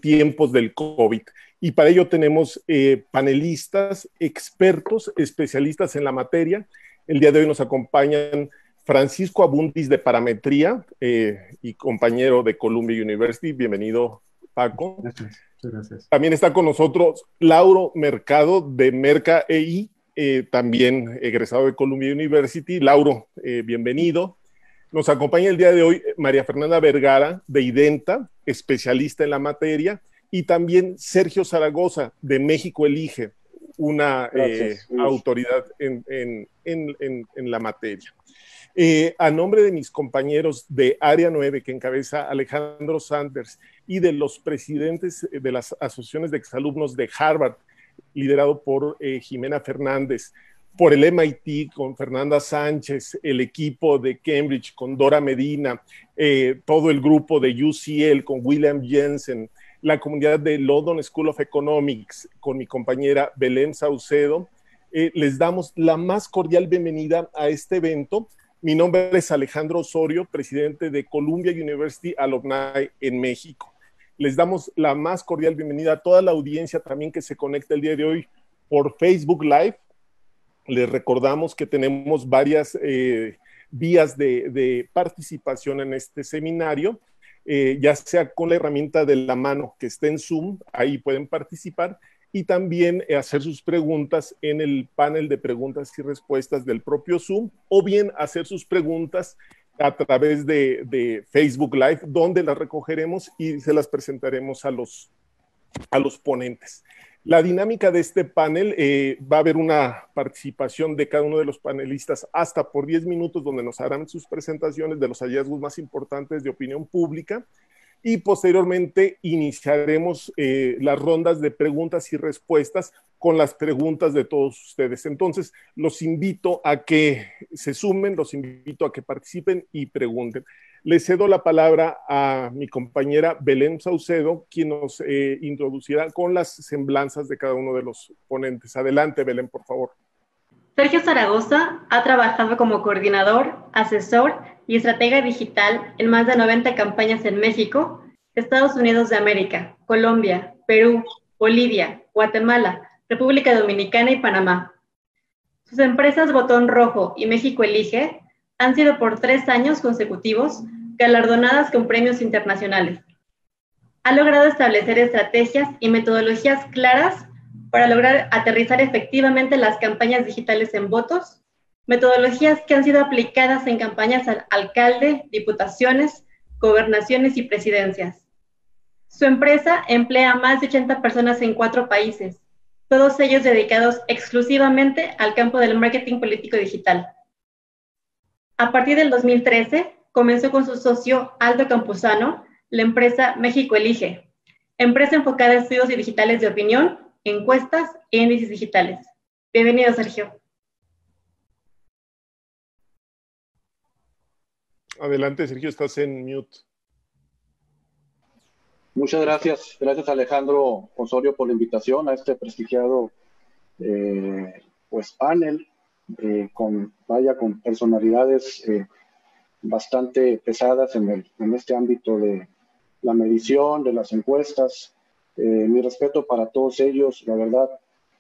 tiempos del COVID. Y para ello tenemos panelistas, expertos, especialistas en la materia. El día de hoy nos acompañan Francisco Abundis de Parametría y compañero de Columbia University. Bienvenido, Paco. Gracias, muchas gracias. También está con nosotros Lauro Mercado de Merca EI, también egresado de Columbia University. Lauro, bienvenido. Nos acompaña el día de hoy María Fernanda Vergara de Identa, especialista en la materia, y también Sergio Zaragoza de México Elige, una autoridad en la materia. A nombre de mis compañeros de Área 9, que encabeza Alejandro Sanders, y de los presidentes de las asociaciones de exalumnos de Harvard, liderado por Jimena Fernández, por el MIT con Fernanda Sánchez, el equipo de Cambridge con Dora Medina, todo el grupo de UCL con William Jensen, la comunidad de London School of Economics con mi compañera Belén Saucedo, les damos la más cordial bienvenida a este evento. Mi nombre es Alejandro Osorio, presidente de Columbia University Alumni en México. Les damos la más cordial bienvenida a toda la audiencia también que se conecta el día de hoy por Facebook Live. Les recordamos que tenemos varias vías de participación en este seminario, ya sea con la herramienta de la mano que está en Zoom, ahí pueden participar, y también hacer sus preguntas en el panel de preguntas y respuestas del propio Zoom, o bien hacer sus preguntas a través de Facebook Live, donde las recogeremos y se las presentaremos a los ponentes. La dinámica de este panel, va a haber una participación de cada uno de los panelistas hasta por 10 minutos, donde nos harán sus presentaciones de los hallazgos más importantes de opinión pública, y posteriormente iniciaremos las rondas de preguntas y respuestas con las preguntas de todos ustedes. Entonces, los invito a que se sumen, los invito a que participen y pregunten. Le cedo la palabra a mi compañera Belén Saucedo, quien nos introducirá con las semblanzas de cada uno de los ponentes. Adelante, Belén, por favor. Sergio Zaragoza ha trabajado como coordinador, asesor y estratega digital en más de 90 campañas en México, Estados Unidos de América, Colombia, Perú, Bolivia, Guatemala, República Dominicana y Panamá. Sus empresas Botón Rojo y México Elige han sido por 3 años consecutivos galardonadas con premios internacionales. Ha logrado establecer estrategias y metodologías claras para lograr aterrizar efectivamente las campañas digitales en votos, metodologías que han sido aplicadas en campañas al alcalde, diputaciones, gobernaciones y presidencias. Su empresa emplea a más de 80 personas en 4 países, todos ellos dedicados exclusivamente al campo del marketing político digital. A partir del 2013, comenzó con su socio Aldo Campuzano la empresa México Elige, empresa enfocada en estudios digitales de opinión, encuestas e índices digitales. Bienvenido, Sergio. Adelante, Sergio, estás en mute. Muchas gracias. Gracias, Alejandro Osorio, por la invitación a este prestigiado panel con personalidades bastante pesadas en este ámbito de la medición, de las encuestas. Mi respeto para todos ellos. La verdad,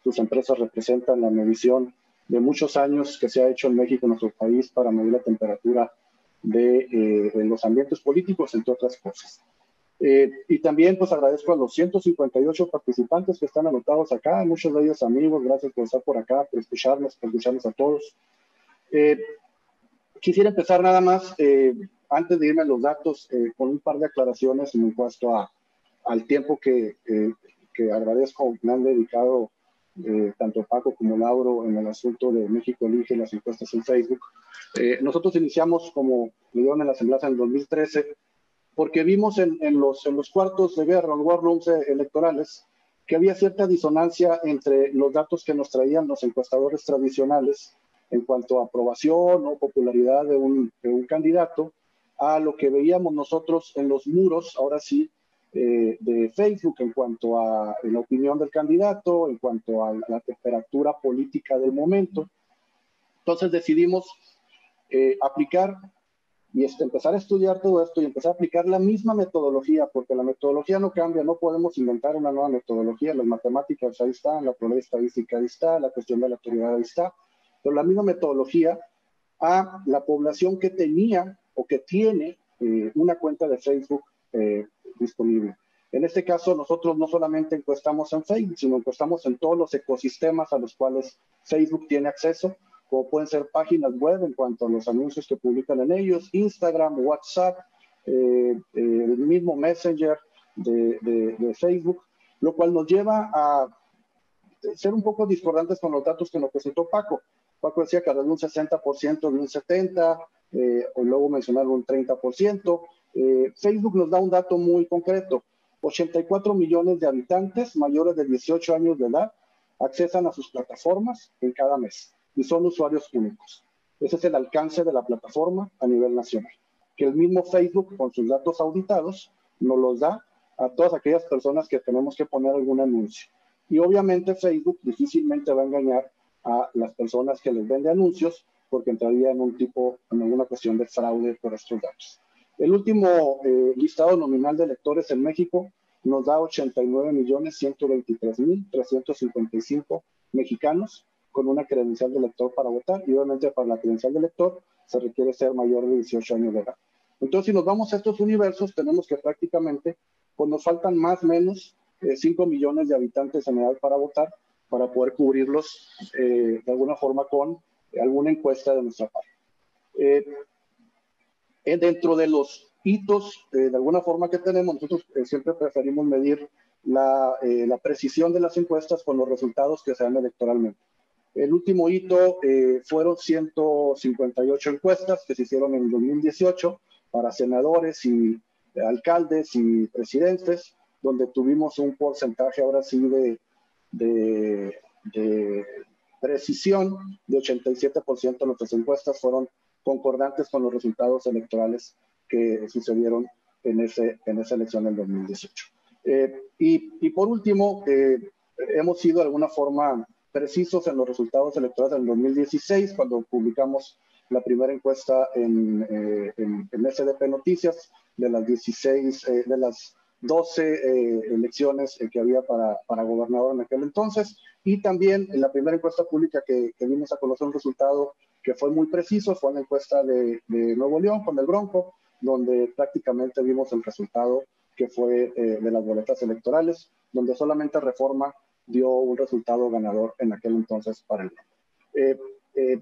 sus empresas representan la medición de muchos años que se ha hecho en México, en nuestro país, para medir la temperatura de los ambientes políticos, entre otras cosas. Y también pues agradezco a los 158 participantes que están anotados acá, muchos de ellos amigos. Gracias por estar por acá, por escucharnos a todos. Quisiera empezar nada más, antes de irme a los datos, con un par de aclaraciones en cuanto al tiempo que agradezco me han dedicado tanto Paco como Lauro en el asunto de México Elige y las encuestas en Facebook. Nosotros iniciamos, como le dieron en la asamblea en 2013, porque vimos en los cuartos de guerra, en los war rooms electorales, que había cierta disonancia entre los datos que nos traían los encuestadores tradicionales en cuanto a aprobación o popularidad de un candidato, a lo que veíamos nosotros en los muros, ahora sí, de Facebook, en cuanto a la opinión del candidato, en cuanto a la temperatura política del momento. Entonces decidimos aplicar y empezar a estudiar todo esto y empezar a aplicar la misma metodología, porque la metodología no cambia, no podemos inventar una nueva metodología, las matemáticas ahí están, la probabilidad estadística ahí está, la cuestión de la teoría ahí está, pero la misma metodología a la población que tenía o que tiene una cuenta de Facebook disponible. En este caso, nosotros no solamente encuestamos en Facebook, sino encuestamos en todos los ecosistemas a los cuales Facebook tiene acceso, como pueden ser páginas web en cuanto a los anuncios que publican en ellos, Instagram, WhatsApp, el mismo Messenger de Facebook, lo cual nos lleva a ser un poco discordantes con los datos que nos presentó Paco. Paco decía que era de un 60%, de un 70%, o luego mencionaron un 30%. Facebook nos da un dato muy concreto. 84 millones de habitantes mayores de 18 años de edad accesan a sus plataformas en cada mes y son usuarios únicos. Ese es el alcance de la plataforma a nivel nacional. Que el mismo Facebook, con sus datos auditados, nos los da a todas aquellas personas que tenemos que poner algún anuncio. Y obviamente Facebook difícilmente va a engañar a las personas que les vende anuncios porque entraría en alguna cuestión de fraude por estos datos. El último listado nominal de electores en México nos da 89.123.355 mexicanos con una credencial de elector para votar, y obviamente para la credencial de elector se requiere ser mayor de 18 años de edad. Entonces, si nos vamos a estos universos, tenemos que prácticamente, pues nos faltan más o menos 5 millones de habitantes en edad para votar, para poder cubrirlos de alguna forma con alguna encuesta de nuestra parte. Dentro de los hitos, de alguna forma que tenemos, nosotros siempre preferimos medir la precisión de las encuestas con los resultados que se dan electoralmente. El último hito fueron 158 encuestas que se hicieron en 2018 para senadores y alcaldes y presidentes, donde tuvimos un porcentaje ahora sí de precisión de 87% de nuestras encuestas fueron concordantes con los resultados electorales que sucedieron en esa elección del 2018. Y por último, hemos sido de alguna forma precisos en los resultados electorales del 2016, cuando publicamos la primera encuesta en SDP Noticias de las 12 elecciones que había para gobernador en aquel entonces, y también en la primera encuesta pública que vimos a conocer un resultado que fue muy preciso, fue una encuesta de Nuevo León con el Bronco, donde prácticamente vimos el resultado que fue de las boletas electorales, donde solamente Reforma dio un resultado ganador en aquel entonces para el Bronco.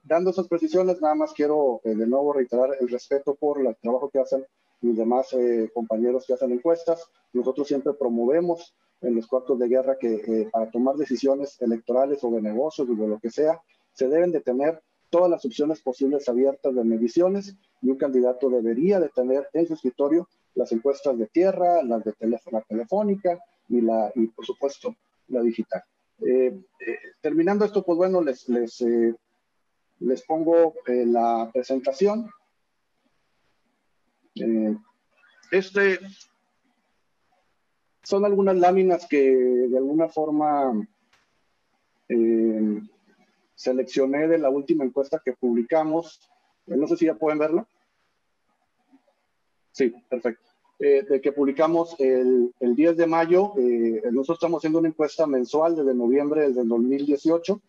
Dando esas precisiones, nada más quiero de nuevo reiterar el respeto por el trabajo que hacen mis demás compañeros que hacen encuestas. Nosotros siempre promovemos en los cuartos de guerra que para tomar decisiones electorales o de negocios o de lo que sea, se deben de tener todas las opciones posibles abiertas de mediciones, y un candidato debería de tener en su escritorio las encuestas de tierra, las de la telefónica y por supuesto la digital. Terminando esto, pues bueno, les pongo la presentación. Son algunas láminas que de alguna forma seleccioné de la última encuesta que publicamos. No sé si ya pueden verlo. Sí, perfecto. De que publicamos el 10 de mayo. Nosotros estamos haciendo una encuesta mensual desde noviembre del 2018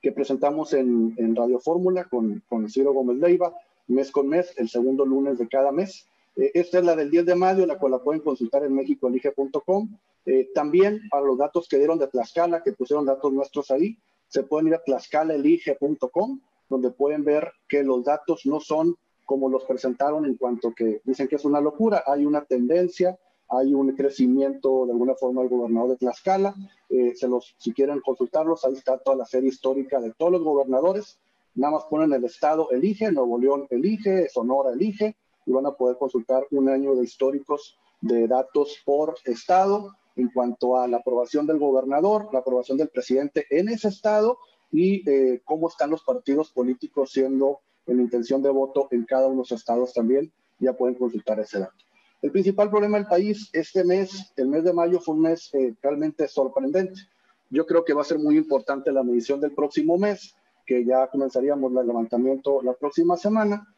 que presentamos en Radio Fórmula con Ciro Gómez Leiva, mes con mes, el segundo lunes de cada mes. Esta es la del 10 de mayo, la cual la pueden consultar en mexicoelige.com. También para los datos que dieron de Tlaxcala, que pusieron datos nuestros ahí, se pueden ir a tlaxcalaelige.com, donde pueden ver que los datos no son como los presentaron en cuanto que dicen que es una locura. Hay una tendencia, hay un crecimiento de alguna forma del gobernador de Tlaxcala. Si quieren consultarlos, ahí está toda la serie histórica de todos los gobernadores. Nada más ponen el estado elige, Nuevo León elige, Sonora elige, y van a poder consultar un año de históricos de datos por estado en cuanto a la aprobación del gobernador, la aprobación del presidente en ese estado y cómo están los partidos políticos siendo en intención de voto en cada uno de los estados también. Ya pueden consultar ese dato. El principal problema del país este mes, el mes de mayo, fue un mes realmente sorprendente. Yo creo que va a ser muy importante la medición del próximo mes, que ya comenzaríamos el levantamiento la próxima semana,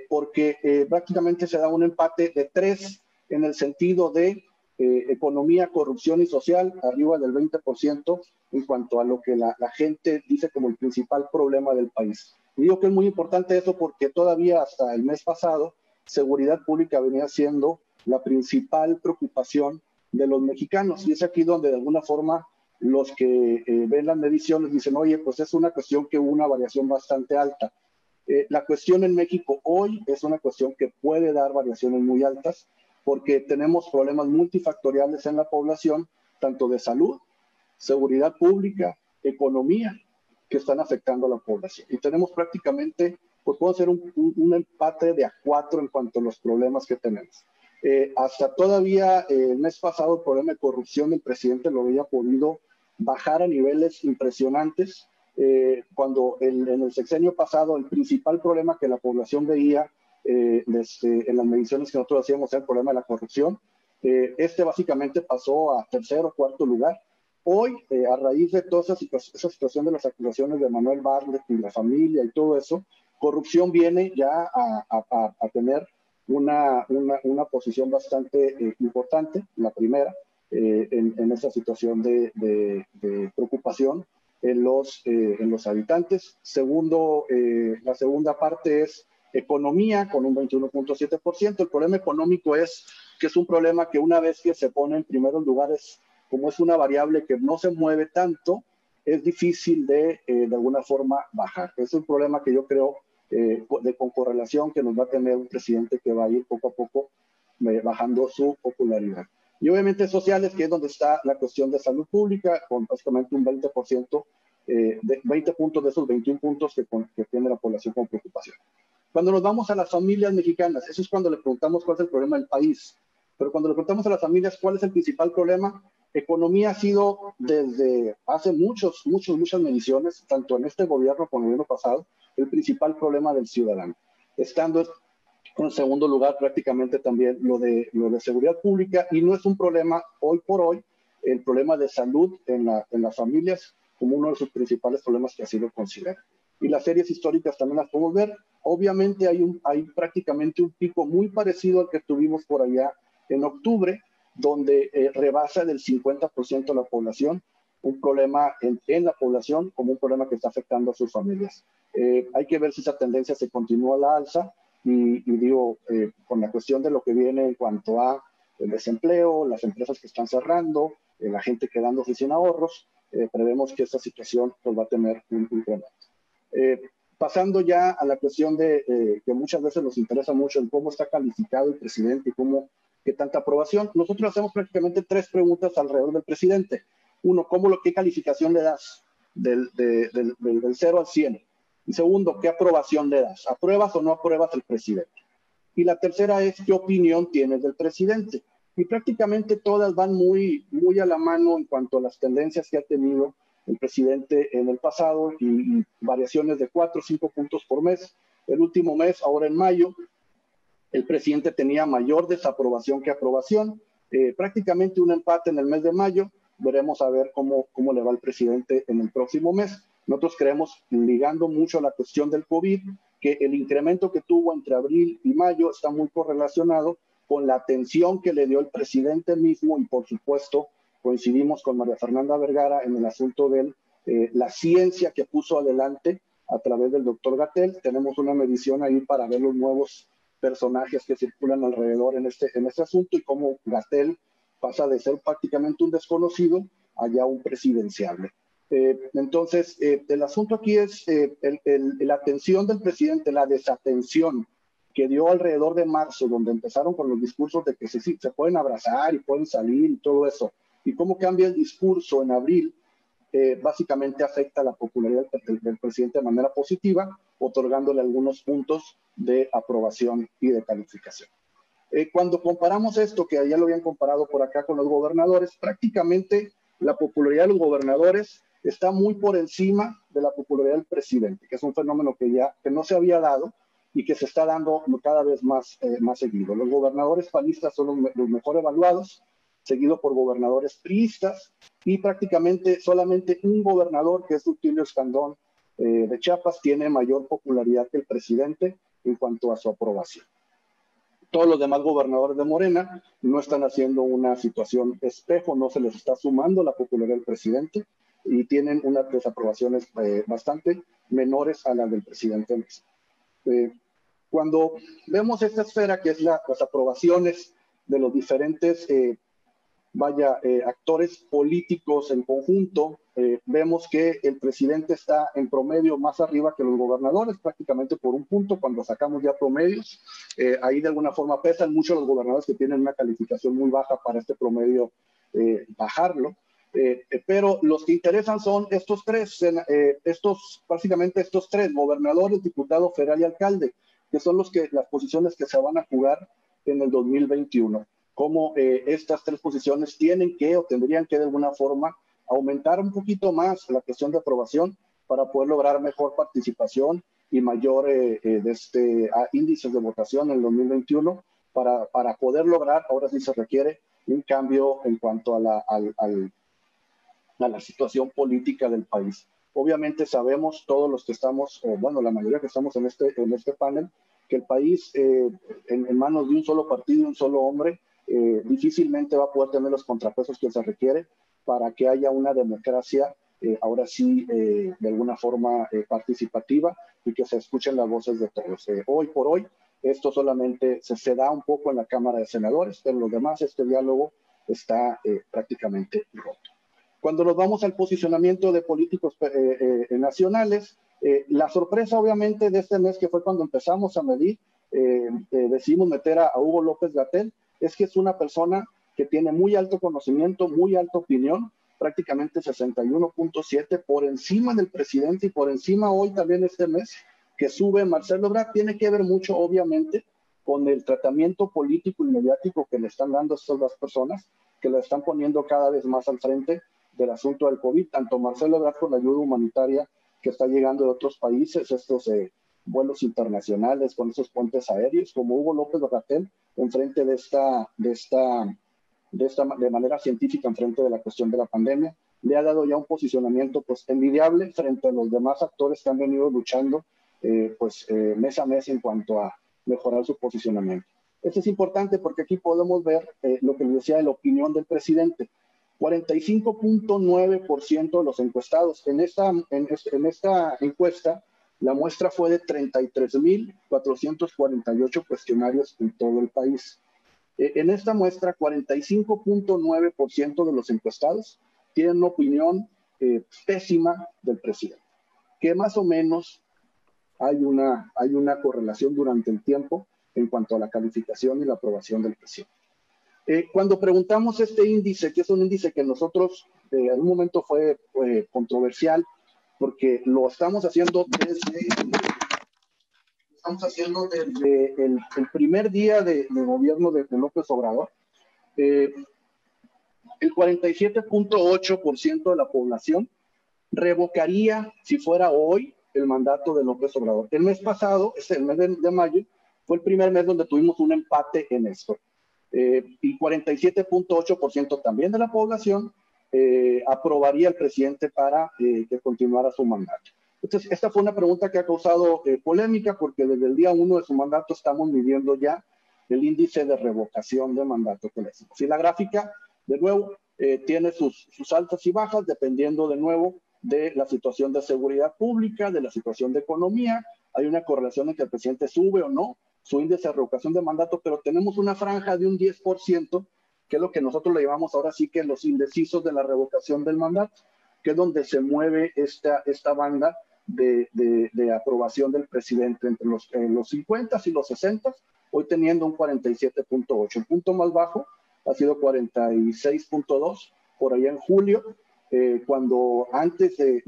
porque prácticamente se da un empate de 3 en el sentido de economía, corrupción y social, arriba del 20% en cuanto a lo que la gente dice como el principal problema del país. Y digo que es muy importante eso porque todavía hasta el mes pasado, seguridad pública venía siendo la principal preocupación de los mexicanos. Y es aquí donde de alguna forma los que ven las mediciones dicen, oye, pues es una cuestión que hubo una variación bastante alta. La cuestión en México hoy es una cuestión que puede dar variaciones muy altas porque tenemos problemas multifactoriales en la población, tanto de salud, seguridad pública, economía, que están afectando a la población. Y tenemos prácticamente, pues puede ser un empate de a 4 en cuanto a los problemas que tenemos. Hasta todavía el mes pasado el problema de corrupción del presidente lo había podido bajar a niveles impresionantes, cuando en el sexenio pasado el principal problema que la población veía en las mediciones que nosotros hacíamos era el problema de la corrupción. Básicamente pasó a tercer o cuarto lugar. Hoy, a raíz de toda esa situación de las acusaciones de Manuel Bartlett y la familia y todo eso, corrupción viene ya a tener una posición bastante importante, la primera, en esa situación de preocupación en los habitantes. Segundo, la segunda parte es economía, con un 21.7%. El problema económico es que es un problema que una vez que se pone en primeros lugares, como es una variable que no se mueve tanto, es difícil de alguna forma bajar. Es un problema que yo creo con correlación que nos va a tener un presidente que va a ir poco a poco bajando su popularidad. Y obviamente sociales, que es donde está la cuestión de salud pública, con básicamente un 20%, 20 puntos de esos 21 puntos que tiene la población con preocupación. Cuando nos vamos a las familias mexicanas, eso es cuando le preguntamos cuál es el problema del país. Pero cuando le preguntamos a las familias cuál es el principal problema, economía ha sido desde hace muchas mediciones, tanto en este gobierno como en el gobierno pasado, el principal problema del ciudadano. Estando en segundo lugar prácticamente también lo de seguridad pública, y no es un problema hoy por hoy, el problema de salud en las familias como uno de sus principales problemas que así lo considera. Y las series históricas también las podemos ver. Obviamente hay prácticamente un pico muy parecido al que tuvimos por allá en octubre, donde rebasa del 50% de la población, un problema en la población como un problema que está afectando a sus familias. Hay que ver si esa tendencia se continúa a la alza, y digo, con la cuestión de lo que viene en cuanto a el desempleo, las empresas que están cerrando, la gente quedándose sin ahorros, prevemos que esta situación pues, va a tener un incremento. Pasando ya a la cuestión de que muchas veces nos interesa mucho en cómo está calificado el presidente y qué tanta aprobación, nosotros hacemos prácticamente 3 preguntas alrededor del presidente. Uno, ¿qué calificación le das del 0 al 100? Y segundo, ¿qué aprobación le das? ¿Apruebas o no apruebas al presidente? Y la tercera es, ¿qué opinión tienes del presidente? Y prácticamente todas van muy a la mano en cuanto a las tendencias que ha tenido el presidente en el pasado, y variaciones de 4 o 5 puntos por mes. El último mes, ahora en mayo, el presidente tenía mayor desaprobación que aprobación, prácticamente un empate en el mes de mayo. Veremos a ver cómo le va al presidente en el próximo mes. Nosotros creemos, ligando mucho a la cuestión del COVID, que el incremento que tuvo entre abril y mayo está muy correlacionado con la atención que le dio el presidente mismo, y por supuesto coincidimos con María Fernanda Vergara en el asunto de la ciencia que puso adelante a través del doctor Gatell. Tenemos una medición ahí para ver los nuevos personajes que circulan alrededor en este asunto, y cómo Gatell pasa de ser prácticamente un desconocido a ya un presidenciable. Entonces, el asunto aquí es la atención del presidente, la desatención que dio alrededor de marzo, donde empezaron con los discursos de que se pueden abrazar y pueden salir y todo eso, y cómo cambia el discurso en abril, básicamente afecta la popularidad del presidente de manera positiva, otorgándole algunos puntos de aprobación y de calificación. Cuando comparamos esto, que ya lo habían comparado por acá con los gobernadores, prácticamente la popularidad de los gobernadores está muy por encima de la popularidad del presidente, que es un fenómeno que no se había dado y que se está dando cada vez más seguido. Los gobernadores panistas son los mejor evaluados, seguido por gobernadores priistas, y prácticamente solamente un gobernador, que es Rutilio Escandón de Chiapas, tiene mayor popularidad que el presidente en cuanto a su aprobación. Todos los demás gobernadores de Morena no están haciendo una situación espejo, no se les está sumando la popularidad del presidente y tienen unas desaprobaciones bastante menores a las del presidente mismo. Cuando vemos esta esfera que es las aprobaciones de los diferentes actores políticos en conjunto, vemos que el presidente está en promedio más arriba que los gobernadores, prácticamente por un punto. Cuando sacamos ya promedios, ahí de alguna forma pesan mucho los gobernadores que tienen una calificación muy baja para este promedio, bajarlo. Pero los que interesan son estos tres, básicamente estos tres, gobernadores, diputado federal y alcalde, que son las posiciones que se van a jugar en el 2021. Cómo estas tres posiciones tienen que o tendrían que de alguna forma aumentar un poquito más la cuestión de aprobación para poder lograr mejor participación y mayor índices de votación en el 2021 para poder lograr, ahora sí se requiere un cambio en cuanto a la situación política del país. Obviamente sabemos todos los que estamos, la mayoría que estamos en este panel, que el país en manos de un solo partido y un solo hombre difícilmente va a poder tener los contrapesos que se requiere para que haya una democracia ahora sí de alguna forma participativa y que se escuchen las voces de todos. Hoy por hoy esto solamente se da un poco en la Cámara de Senadores, pero los demás este diálogo está prácticamente roto. Cuando nos vamos al posicionamiento de políticos nacionales, la sorpresa obviamente de este mes, que fue cuando empezamos a medir, decidimos meter a Hugo López-Gatell, es que es una persona que tiene muy alto conocimiento, muy alta opinión, prácticamente 61.7 por encima del presidente y por encima hoy también este mes que sube Marcelo Ebrard. Tiene que ver mucho obviamente con el tratamiento político y mediático que le están dando a estas dos personas, que la están poniendo cada vez más al frente del asunto del COVID, tanto Marcelo Ebrard con la ayuda humanitaria que está llegando de otros países, estos vuelos internacionales con esos puentes aéreos, como Hugo López-Gatell enfrente de manera científica enfrente de la cuestión de la pandemia, le ha dado ya un posicionamiento pues envidiable frente a los demás actores que han venido luchando mes a mes en cuanto a mejorar su posicionamiento. Esto es importante porque aquí podemos ver lo que les decía de la opinión del presidente. 45.9% de los encuestados. En esta encuesta, la muestra fue de 33.448 cuestionarios en todo el país. En esta muestra, 45.9% de los encuestados tienen una opinión pésima del presidente, que más o menos hay una correlación durante el tiempo en cuanto a la calificación y la aprobación del presidente. Cuando preguntamos este índice, que es un índice que nosotros en un momento fue controversial, porque lo estamos haciendo desde el primer día de gobierno de López Obrador. El 47.8% de la población revocaría, si fuera hoy, el mandato de López Obrador. El mes pasado, el mes de mayo, fue el primer mes donde tuvimos un empate en esto. Y 47.8% también de la población aprobaría al presidente para que continuara su mandato. Entonces, esta fue una pregunta que ha causado polémica porque desde el día 1 de su mandato estamos midiendo ya el índice de revocación de mandato que le hacemos. Y la gráfica, de nuevo, tiene sus altas y bajas dependiendo de nuevo de la situación de seguridad pública, de la situación de economía. Hay una correlación en que el presidente sube o no su índice de revocación de mandato, pero tenemos una franja de un 10%, que es lo que nosotros le llamamos ahora sí que los indecisos de la revocación del mandato, que es donde se mueve esta banda de aprobación del presidente entre los 50 y los 60, hoy teniendo un 47.8. El punto más bajo ha sido 46.2 por allá en julio, cuando antes de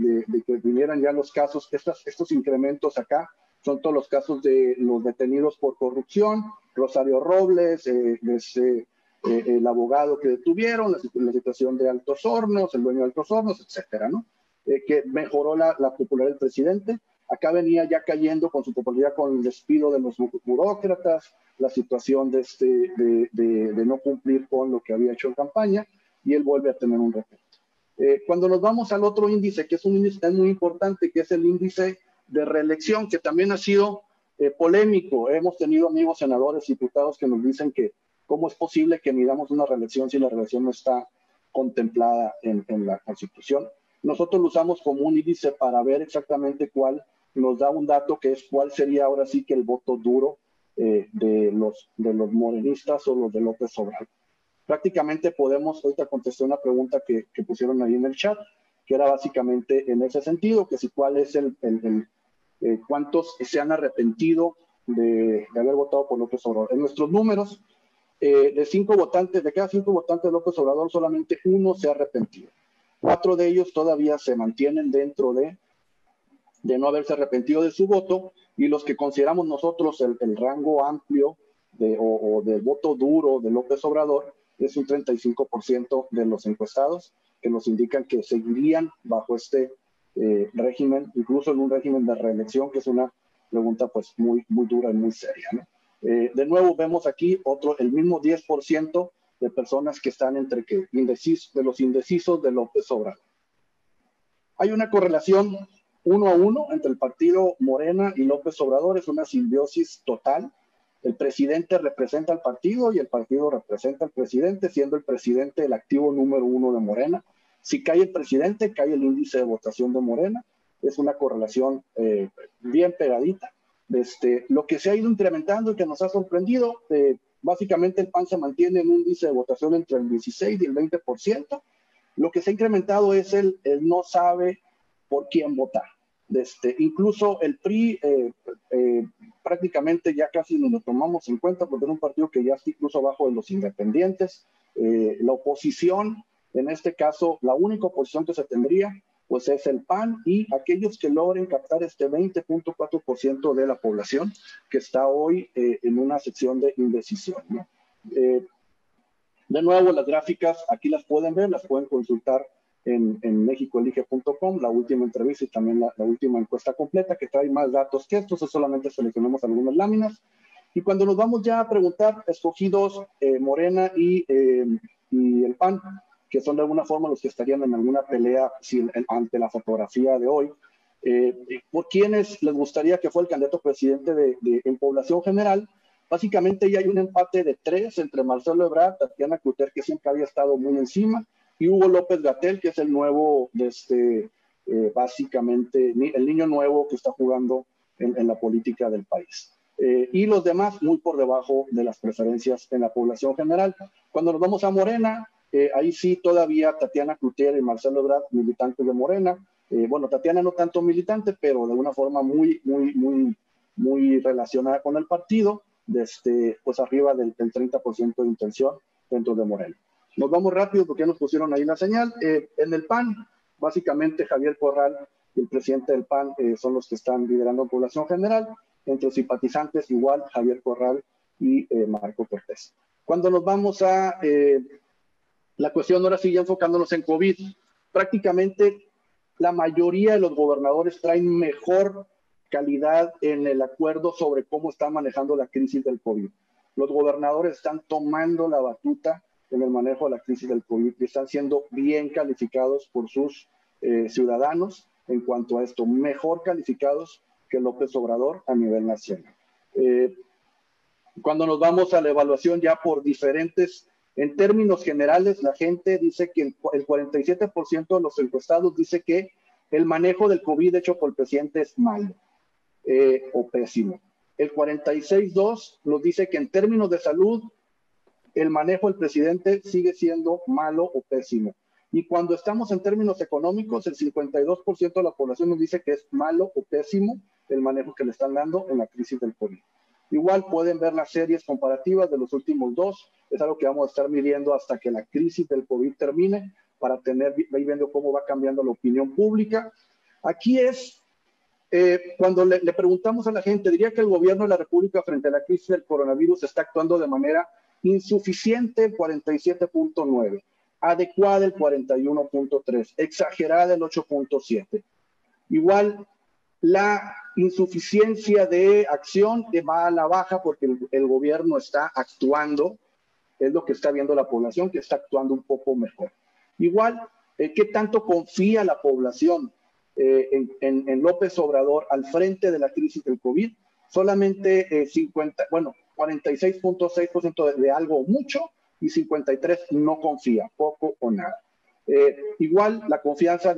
que vinieran ya los casos, estos incrementos acá son todos los casos de los detenidos por corrupción, Rosario Robles, el abogado que detuvieron, la situación de Altos Hornos, el dueño de Altos Hornos, etcétera, ¿no? Que mejoró la popularidad del presidente. Acá venía ya cayendo con su popularidad con el despido de los burócratas, la situación de no cumplir con lo que había hecho en campaña, y él vuelve a tener un repunte. Cuando nos vamos al otro índice, que es un índice muy importante, que es el índice de reelección, que también ha sido polémico. Hemos tenido amigos senadores, diputados que nos dicen que cómo es posible que midamos una reelección si la reelección no está contemplada en la Constitución. Nosotros lo usamos como un índice para ver exactamente cuál nos da un dato, que es cuál sería ahora sí que el voto duro de los morenistas o los de López Obrador. Prácticamente podemos, ahorita contesté una pregunta que pusieron ahí en el chat, que era básicamente en ese sentido, que si cuál es cuántos se han arrepentido de haber votado por López Obrador. En nuestros números, de cada 5 votantes de López Obrador, solamente 1 se ha arrepentido. 4 de ellos todavía se mantienen dentro de no haberse arrepentido de su voto, y los que consideramos nosotros el rango amplio o del voto duro de López Obrador es un 35% de los encuestados, que nos indican que seguirían bajo este régimen, incluso en un régimen de reelección, que es una pregunta pues muy, muy dura y muy seria, ¿no? De nuevo vemos aquí el mismo 10% de personas que están entre los indecisos de López Obrador. Hay una correlación 1 a 1 entre el partido Morena y López Obrador, es una simbiosis total. El presidente representa al partido y el partido representa al presidente, siendo el presidente el activo número 1 de Morena. Si cae el presidente, cae el índice de votación de Morena. Es una correlación bien pegadita. Lo que se ha ido incrementando y que nos ha sorprendido, básicamente el PAN se mantiene en un índice de votación entre el 16 y el 20%. Lo que se ha incrementado es el no sabe por quién votar. Incluso el PRI prácticamente ya casi nos lo tomamos en cuenta, porque es un partido que ya está incluso abajo de los independientes. La oposición, en este caso, la única oposición que se tendría, pues es el PAN y aquellos que logren captar este 20.4% de la población que está hoy en una sección de indecisión, ¿no? De nuevo, las gráficas aquí las pueden ver, las pueden consultar en mexicoelige.com, la última entrevista y también la última encuesta completa, que trae más datos que estos, solamente seleccionamos algunas láminas. Y cuando nos vamos ya a preguntar, escogidos Morena y el PAN, que son de alguna forma los que estarían en alguna pelea ante la fotografía de hoy, ¿por quiénes les gustaría que fuera el candidato presidente en población general? Básicamente ya hay un empate de 3 entre Marcelo Ebrard, Tatiana Cloutier, que siempre había estado muy encima, y Hugo López-Gatell, que es el nuevo, básicamente, el niño nuevo que está jugando en la política del país. Y los demás muy por debajo de las preferencias en la población general. Cuando nos vamos a Morena, ahí sí todavía Tatiana Cloutier y Marcelo Ebrard, militantes de Morena. Bueno, Tatiana no tanto militante, pero de una forma muy relacionada con el partido, pues arriba del 30% de intención dentro de Morena. Nos vamos rápido porque ya nos pusieron ahí la señal. En el PAN, básicamente Javier Corral y el presidente del PAN son los que están liderando en población general. Entre simpatizantes igual Javier Corral y Marco Cortés. Cuando nos vamos a la cuestión, ahora sí ya enfocándonos en COVID, prácticamente la mayoría de los gobernadores traen mejor calidad en el acuerdo sobre cómo están manejando la crisis del COVID. Los gobernadores están tomando la batuta en el manejo de la crisis del COVID y están siendo bien calificados por sus ciudadanos en cuanto a esto, mejor calificados que López Obrador a nivel nacional. Cuando nos vamos a la evaluación ya por diferentes, en términos generales, la gente dice que el 47% de los encuestados dice que el manejo del COVID hecho por el presidente es malo o pésimo. El 46.2% nos dice que en términos de salud, el manejo del presidente sigue siendo malo o pésimo. Y cuando estamos en términos económicos, el 52% de la población nos dice que es malo o pésimo el manejo que le están dando en la crisis del COVID. Igual pueden ver las series comparativas de los últimos 2, es algo que vamos a estar midiendo hasta que la crisis del COVID termine, para ir viendo cómo va cambiando la opinión pública. Aquí es, cuando le preguntamos a la gente, diría que el gobierno de la República frente a la crisis del coronavirus está actuando de manera insuficiente, el 47.9%. Adecuada el 41.3%, exagerada el 8.7%. Igual la insuficiencia de acción va a la baja porque el gobierno está actuando, es lo que está viendo la población, que está actuando un poco mejor. Igual, ¿qué tanto confía la población en López Obrador al frente de la crisis del COVID? solamente 46.6% de algo mucho y 53% no confía, poco o nada. Igual la confianza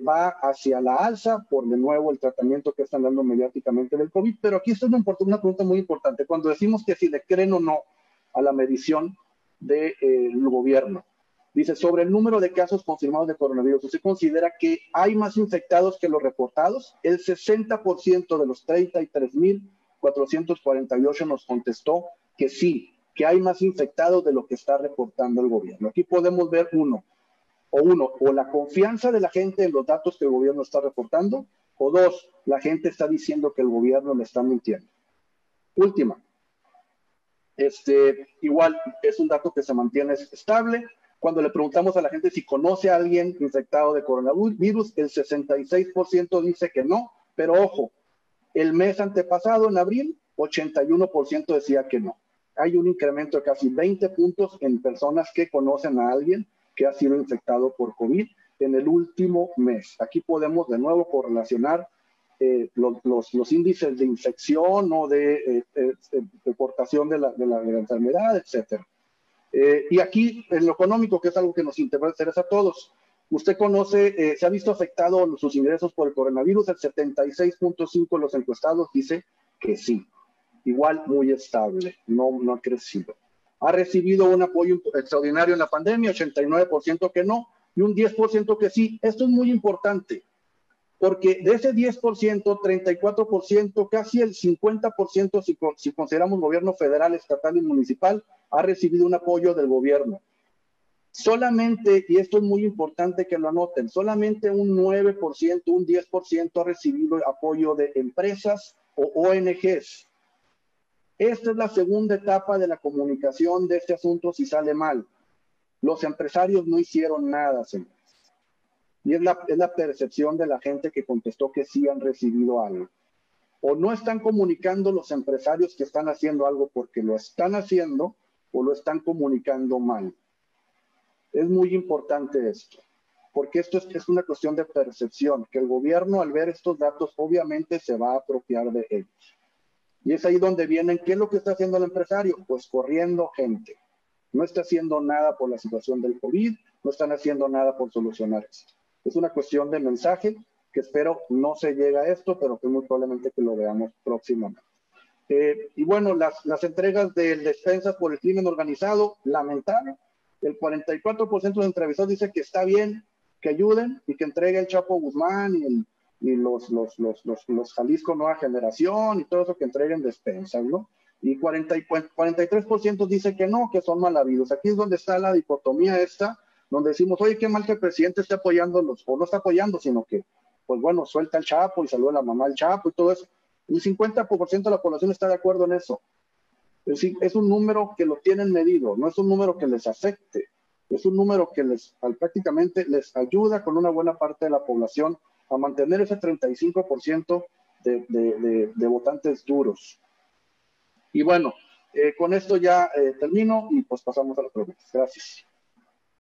va hacia la alza por de nuevo el tratamiento que están dando mediáticamente del COVID, pero aquí está una pregunta muy importante. Cuando decimos que si le creen o no a la medición del gobierno, dice, sobre el número de casos confirmados de coronavirus, ¿usted considera que hay más infectados que los reportados? El 60% de los 33.448 nos contestó que sí, que hay más infectados de lo que está reportando el gobierno. Aquí podemos ver o la confianza de la gente en los datos que el gobierno está reportando, o dos, la gente está diciendo que el gobierno le está mintiendo. Última, igual es un dato que se mantiene estable. Cuando le preguntamos a la gente si conoce a alguien infectado de coronavirus, el 66% dice que no, pero ojo, el mes antepasado, en abril, 81% decía que no. Hay un incremento de casi 20 puntos en personas que conocen a alguien que ha sido infectado por COVID en el último mes. Aquí podemos de nuevo correlacionar los índices de infección o de deportación de la enfermedad, etc. Y aquí, en lo económico, que es algo que nos interesa a todos, usted conoce, se ha visto afectado sus ingresos por el coronavirus, el 76.5% de los encuestados dice que sí. Igual muy estable, no ha crecido. Ha recibido un apoyo extraordinario en la pandemia, 89% que no, y un 10% que sí. Esto es muy importante, porque de ese 10%, 34%, casi el 50%, si consideramos gobierno federal, estatal y municipal, ha recibido un apoyo del gobierno. Solamente, y esto es muy importante que lo anoten, solamente un 9%, un 10% ha recibido apoyo de empresas o ONGs. Esta es la segunda etapa de la comunicación de este asunto si sale mal. Los empresarios no hicieron nada, señores. Y es la percepción de la gente que contestó que sí han recibido algo. O no están comunicando los empresarios que están haciendo algo porque lo están haciendo, o lo están comunicando mal. Es muy importante esto, porque esto es una cuestión de percepción, que el gobierno al ver estos datos obviamente se va a apropiar de ellos. Y es ahí donde vienen, ¿qué es lo que está haciendo el empresario? Pues corriendo gente. No está haciendo nada por la situación del COVID, no están haciendo nada por solucionar esto. Es una cuestión de mensaje que espero no se llegue a esto, pero que muy probablemente que lo veamos próximamente. Y bueno, las entregas de despensas por el crimen organizado, lamentable. El 44% de los entrevistados dice que está bien que ayuden y que entregue el Chapo Guzmán y los Jalisco Nueva Generación y todo eso, que entreguen despensas, ¿no? Y 43% dice que no, que son mal habidos. Aquí es donde está la dicotomía esta, donde decimos, oye, qué mal que el presidente esté apoyándolos, o no está apoyando, sino que, pues bueno, suelta el Chapo y saluda a la mamá del Chapo y todo eso. El 50% de la población está de acuerdo en eso. Es decir, es un número que lo tienen medido, no es un número que les afecte, es un número que prácticamente les ayuda con una buena parte de la población a mantener ese 35% de votantes duros. Y bueno, con esto ya termino y pues pasamos a las preguntas. Gracias.